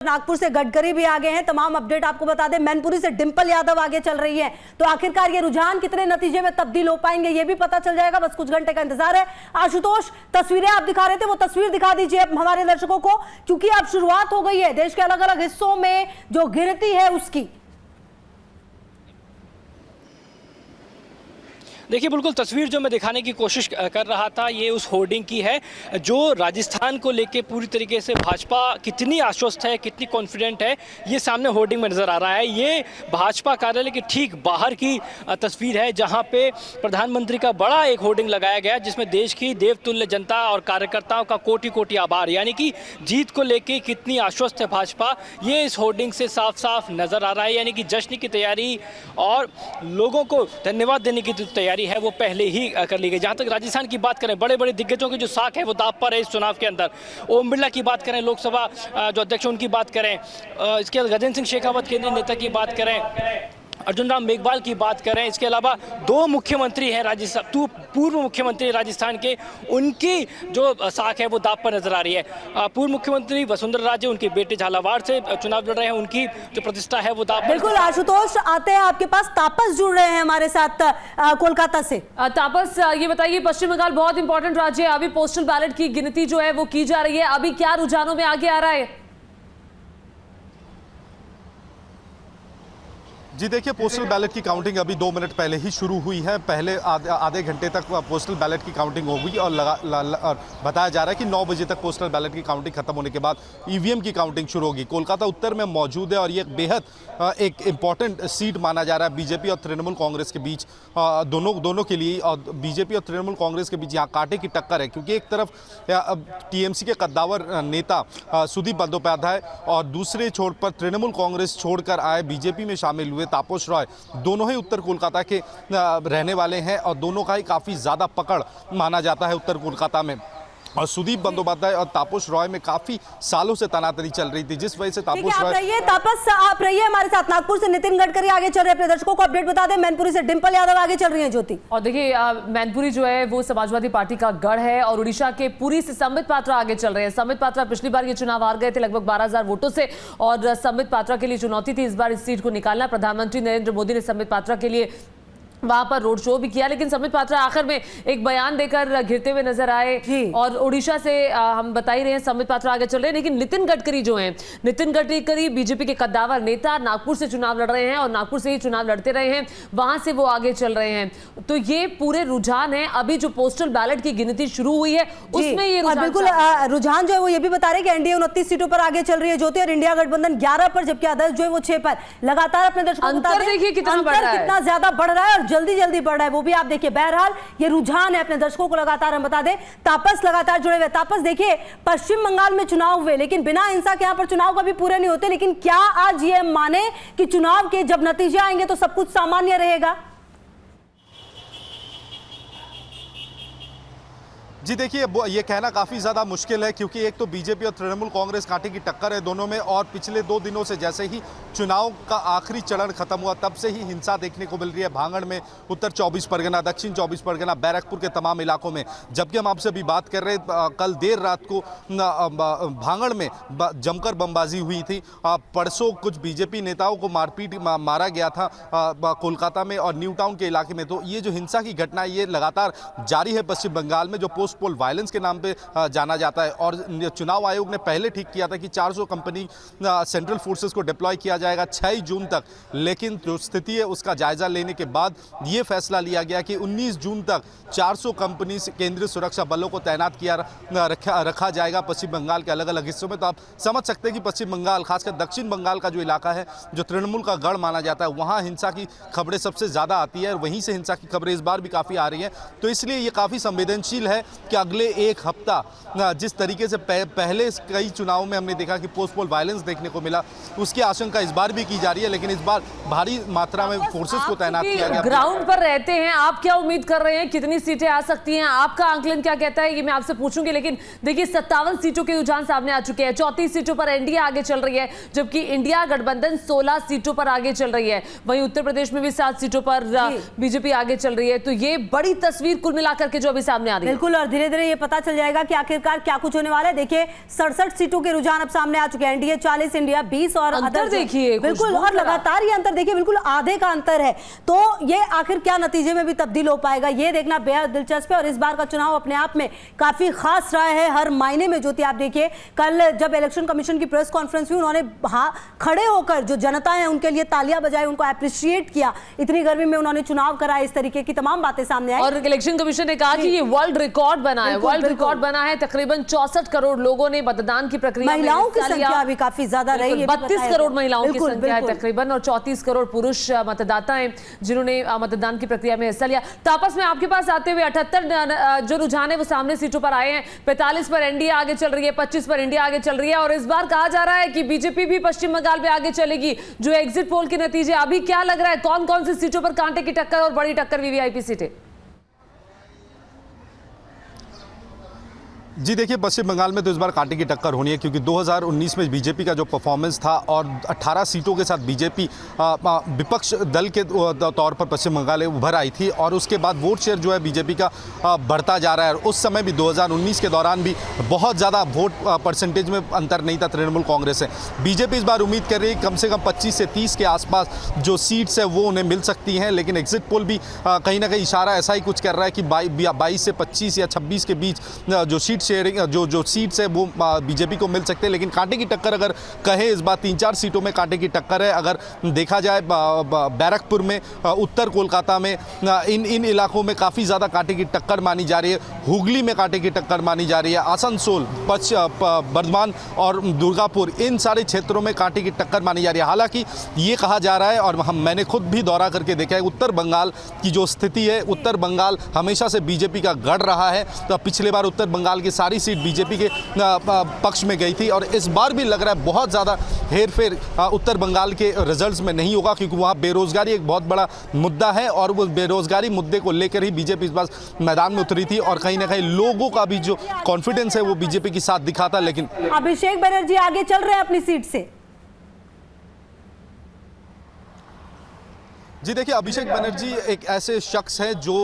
नागपुर से गडकरी भी आगे हैं। तमाम अपडेट आपको बता दें, मैनपुरी से डिंपल यादव आगे चल रही है। तो आखिरकार ये रुझान कितने नतीजे में तब्दील हो पाएंगे ये भी पता चल जाएगा। बस कुछ घंटे का इंतजार है। आशुतोष, तस्वीरें आप दिखा रहे थे, वो तस्वीर दिखा दीजिए अब हमारे दर्शकों को, क्योंकि अब शुरुआत हो गई है देश के अलग अलग हिस्सों में जो गिनती है उसकी। देखिए, बिल्कुल तस्वीर जो मैं दिखाने की कोशिश कर रहा था ये उस होर्डिंग की है जो राजस्थान को लेके पूरी तरीके से भाजपा कितनी आश्वस्त है, कितनी कॉन्फिडेंट है, ये सामने होर्डिंग में नज़र आ रहा है। ये भाजपा कार्यालय के ठीक बाहर की तस्वीर है जहां पे प्रधानमंत्री का बड़ा एक होर्डिंग लगाया गया जिसमें देश की देवतुल्य जनता और कार्यकर्ताओं का कोटि कोटि आभार, यानी कि जीत को लेके कितनी आश्वस्त है भाजपा, ये इस होर्डिंग से साफ साफ नज़र आ रहा है। यानी कि जश्न की तैयारी और लोगों को धन्यवाद देने की तैयारी है वो पहले ही कर ली गई। जहां तक राजस्थान की बात करें, बड़े बड़े दिग्गजों की जो साख है वो दांव पर है इस चुनाव के अंदर। ओम बिरला की बात करें, लोकसभा जो अध्यक्ष उनकी बात करें, इसके गजेंद्र सिंह शेखावत केंद्रीय नेता की बात करें, अर्जुन राम मेघवाल की बात करें, इसके अलावा दो मुख्यमंत्री हैं राजस्थान, पूर्व मुख्यमंत्री राजस्थान के, उनकी जो साख है वो दांव पर नजर आ रही है। पूर्व मुख्यमंत्री वसुंधरा राजे, उनके बेटे झालावाड़ से चुनाव लड़ रहे हैं, उनकी जो प्रतिष्ठा है वो दांव पर। बिल्कुल आशुतोष, आते हैं आपके पास, तापस जुड़ रहे हैं हमारे साथ कोलकाता से। तापस, ये बताइए, पश्चिम बंगाल बहुत इंपॉर्टेंट राज्य है, अभी पोस्टल बैलेट की गिनती जो है वो की जा रही है, अभी क्या रुझानों में आगे आ रहा है? जी देखिए, पोस्टल बैलेट की काउंटिंग अभी 2 मिनट पहले ही शुरू हुई है। पहले आधे घंटे तक पोस्टल बैलेट की काउंटिंग हो गई और बताया जा रहा है कि 9 बजे तक पोस्टल बैलेट की काउंटिंग खत्म होने के बाद ईवीएम की काउंटिंग शुरू होगी। कोलकाता उत्तर में मौजूद है और ये बेहद एक इम्पॉर्टेंट सीट माना जा रहा है बीजेपी और तृणमूल कांग्रेस के बीच, दोनों के लिए। और बीजेपी और तृणमूल कांग्रेस के बीच यहाँ कांटे की टक्कर है, क्योंकि एक तरफ टीएमसी के कद्दावर नेता सुदीप बंदोपाध्याय और दूसरे छोर पर तृणमूल कांग्रेस छोड़कर आए बीजेपी में शामिल हुए तापस रॉय, दोनों ही उत्तर कोलकाता के रहने वाले हैं और दोनों का ही काफ़ी ज़्यादा पकड़ माना जाता है उत्तर कोलकाता में। और सुदीप बंदोपाध्याय और तापस रॉय में काफी सालों से तनातनी चल रही थी, जिस वजह से तापस रॉय। तापस, आप रहिए हमारे साथ। नागपुर से नितिन गडकरी आगे चल रहे हैं, अपने दर्शकों को अपडेट बता दें। मैनपुरी से डिंपल यादव आगे चल रही हैं ज्योति। और देखिए, मैनपुरी जो है वो समाजवादी पार्टी का गढ़ है और उड़ीसा के पुरी से संबित पात्रा आगे चल रहे हैं। संबित पात्रा पिछली बार ये चुनाव हार गए थे लगभग 12,000 वोटों से और संबित पात्रा के लिए चुनौती थी इस बार इस सीट को निकालना। प्रधानमंत्री नरेंद्र मोदी ने संबित पात्रा के लिए वहां पर रोड शो भी किया, लेकिन संबित पात्रा आखिर में एक बयान देकर घिरते हुए नजर आए। और ओडिशा से हम बता ही रहे हैं संबित पात्रा आगे चल रहे हैं, लेकिन नितिन गडकरी जो हैं, नितिन गडकरी बीजेपी के कद्दावर नेता नागपुर से चुनाव लड़ रहे हैं और नागपुर से ही चुनाव लड़ते रहे हैं, वहां से वो आगे चल रहे हैं। तो ये पूरे रुझान है। अभी जो पोस्टल बैलेट की गिनती शुरू हुई है उसमें ये बिल्कुल रुझान जो है वो ये भी बता रहे हैं कि एनडीए 29 सीटों पर आगे चल रही है ज्योति, और इंडिया गठबंधन 11 पर, जबकि अदर्स जो है वो 6 पर। लगातार अपने दर्शकों को अंतर देखिए कितना ज्यादा बढ़ रहा है और जल्दी जल्दी बढ़ रहा है, वो भी आप देखिए। बहरहाल ये रुझान है, अपने दर्शकों को लगातार हम बता दें। तापस लगातार जुड़े हुए। तापस, देखिए पश्चिम बंगाल में चुनाव हुए लेकिन बिना हिंसा के यहां पर चुनाव कभी पूरे नहीं होते, लेकिन क्या आज ये माने कि चुनाव के जब नतीजे आएंगे तो सब कुछ सामान्य रहेगा? जी देखिए, ये कहना काफ़ी ज़्यादा मुश्किल है, क्योंकि एक तो बीजेपी और तृणमूल कांग्रेस कांटे की टक्कर है दोनों में, और पिछले 2 दिनों से जैसे ही चुनाव का आखिरी चरण खत्म हुआ तब से ही हिंसा देखने को मिल रही है भांगड़ में, उत्तर 24 परगना, दक्षिण 24 परगना, बैरकपुर के तमाम इलाकों में। जबकि हम आपसे अभी बात कर रहे कल देर रात को भांगड़ में जमकर बमबाजी हुई थी। परसों कुछ बीजेपी नेताओं को मारा गया था कोलकाता में और न्यू टाउन के इलाके में। तो ये जो हिंसा की घटना ये लगातार जारी है पश्चिम बंगाल में, जो पोस्ट पोल वायलेंस के नाम पे जाना जाता है। और चुनाव आयोग ने पहले ठीक किया था कि 400 कंपनी सेंट्रल फोर्सेस को डिप्लॉय किया जाएगा 6 जून तक, लेकिन जो स्थिति है उसका जायजा लेने के बाद ये फैसला लिया गया कि 19 जून तक 400 कंपनी केंद्रीय सुरक्षा बलों को तैनात रखा जाएगा पश्चिम बंगाल के अलग अलग हिस्सों में। तो आप समझ सकते हैं कि पश्चिम बंगाल, खासकर दक्षिण बंगाल का जो इलाका है जो तृणमूल का गढ़ माना जाता है, वहाँ हिंसा की खबरें सबसे ज़्यादा आती है और वहीं से हिंसा की खबरें इस बार भी काफ़ी आ रही हैं। तो इसलिए ये काफ़ी संवेदनशील है कि अगले एक हफ्ता जिस तरीके से पहले कई चुनावों में हमने देखा कि पोस्ट पोल वायलेंस देखने को मिला, उसकी आशंका इस बार भी की जा रही है, लेकिन इस बार भारी मात्रा में फोर्सेस को तैनात किया गया। ग्राउंड पर रहते हैं, आप क्या उम्मीद कर रहे हैं, कितनी सीटें आ सकती हैं, आपका आंकलन क्या कहता है, ये मैं आपसे पूछूंगी। लेकिन देखिए 57 सीटों के रुझान सामने आ चुके हैं। 34 सीटों पर एनडीए आगे चल रही है, जबकि इंडिया गठबंधन 16 सीटों पर आगे चल रही है। वहीं उत्तर प्रदेश में भी 7 सीटों पर बीजेपी आगे चल रही है। तो ये बड़ी तस्वीर कुल मिलाकर के जो अभी सामने आ रही है। बिल्कुल, और धीरे धीरे ये पता चल जाएगा कि आखिरकार क्या कुछ होने वाला है। देखिए 67 सीटों के रुझान अब सामने आ चुके हैं, एनडीए 40, इंडिया 20 और अंतर देखिए बिल्कुल, और लगातार ये अंतर देखिए बिल्कुल आधे का अंतर है। तो ये आखिर क्या नतीजे में भी तब्दील हो पाएगा, ये देखना बेहद दिलचस्प है। और इस बार का चुनाव अपने आप में काफी खास रहा है हर मायने में। ज्योति आप देखिए कल जब इलेक्शन कमीशन की प्रेस कॉन्फ्रेंस हुई, उन्होंने खड़े होकर जो जनता है उनके लिए तालियां बजाई, उनको अप्रिशिएट किया। इतनी गर्मी में उन्होंने चुनाव कराया, इस तरीके की तमाम बातें सामने आई। और इलेक्शन कमीशन ने कहा कि ये वर्ल्ड रिकॉर्ड बना है, वर्ल्ड रिकॉर्ड बना है। तकरीबन 64 करोड़ लोगों ने मतदान की प्रक्रिया में महिलाओं की संख्या भी काफी ज्यादा रही है, 32 करोड़ महिलाओं की संख्या है तकरीबन, और 34 करोड़ पुरुष मतदाता हैं जिन्होंने मतदान की प्रक्रिया में हिस्सा लिया। तापस में आपके पास आते हुए 78 जो रुझान है वो सामने सीटों पर आए हैं। 45 पर एनडीए आगे चल रही है, 25 पर इंडिया आगे चल रही है, और इस बार कहा जा रहा है कि बीजेपी भी पश्चिम बंगाल में आगे चलेगी। जो एग्जिट पोल के नतीजे अभी क्या लग रहा है, कौन कौन सी सीटों पर कांटे की टक्कर और बड़ी टक्कर वीवीआईपी सीटें? जी देखिए, पश्चिम बंगाल में तो इस बार कांटे की टक्कर होनी है, क्योंकि 2019 में बीजेपी का जो परफॉर्मेंस था और 18 सीटों के साथ बीजेपी विपक्ष दल के तौर पर पश्चिम बंगाल उभर आई थी, और उसके बाद वोट शेयर जो है बीजेपी का बढ़ता जा रहा है। और उस समय भी 2019 के दौरान भी बहुत ज़्यादा वोट परसेंटेज में अंतर नहीं था तृणमूल कांग्रेस से। बीजेपी इस बार उम्मीद कर रही है कम से कम 25 से 30 के आसपास जो सीट्स है वो उन्हें मिल सकती हैं, लेकिन एग्जिट पोल भी कहीं ना कहीं इशारा ऐसा ही कुछ कर रहा है कि 22 से 25 या 26 के बीच जो सीट शेयरिंग जो सीट्स है वो बीजेपी को मिल सकते हैं। लेकिन कांटे की टक्कर अगर कहें, इस बार 3-4 सीटों में कांटे की टक्कर है। अगर देखा जाए बैरकपुर में, उत्तर कोलकाता में, इन इलाकों में काफ़ी ज़्यादा कांटे की टक्कर मानी जा रही है। हुगली में कांटे की टक्कर मानी जा रही है। आसनसोल, बर्धमान और दुर्गापुर, इन सारे क्षेत्रों में कांटे की टक्कर मानी जा रही है। हालांकि ये कहा जा रहा है, और मैंने खुद भी दौरा करके देखा है, उत्तर बंगाल की जो स्थिति है, उत्तर बंगाल हमेशा से बीजेपी का गढ़ रहा है। तो पिछले बार उत्तर बंगाल की सारी सीट बीजेपी के पक्ष में गई थी, और इस बार भी लग रहा है बहुत ज़्यादा हेरफेर उत्तर बंगाल के रिजल्ट्स में नहीं होगा, क्योंकि वहाँ बेरोजगारी एक बहुत बड़ा मुद्दा है, और वो बेरोजगारी मुद्दे को लेकर ही बीजेपी इस बार मैदान में उतरी थी। और कहीं ना कहीं लोगों का भी जो कॉन्फिडेंस है वो बीजेपी के साथ दिखा था। लेकिन अभिषेक बनर्जी आगे चल रहे हैं अपनी सीट से। जी देखिए, अभिषेक बनर्जी एक ऐसे शख्स हैं जो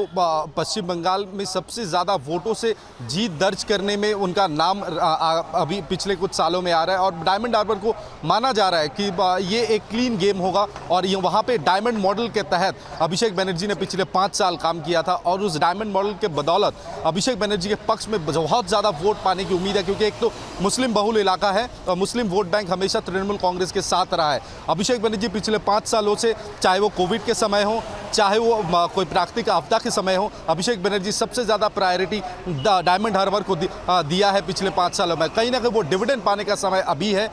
पश्चिम बंगाल में सबसे ज़्यादा वोटों से जीत दर्ज करने में उनका नाम अभी पिछले कुछ सालों में आ रहा है, और डायमंड हार्बर को माना जा रहा है कि ये एक क्लीन गेम होगा। और ये वहाँ पे डायमंड मॉडल के तहत अभिषेक बनर्जी ने पिछले 5 साल काम किया था, और उस डायमंड मॉडल के बदौलत अभिषेक बनर्जी के पक्ष में बहुत ज़्यादा वोट पाने की उम्मीद है, क्योंकि एक तो मुस्लिम बहुल इलाका है, और मुस्लिम वोट बैंक हमेशा तृणमूल कांग्रेस के साथ रहा है। अभिषेक बनर्जी पिछले 5 सालों से, चाहे वो कोविड के समय हो, चाहे वो कोई प्राकृतिक आपदा के समय हो, अभिषेक बनर्जी सबसे ज़्यादा प्रायोरिटी डायमंड हार्बर को दिया है पिछले 5 सालों में। कहीं ना कहीं वो डिविडेंड पाने का समय अभी है,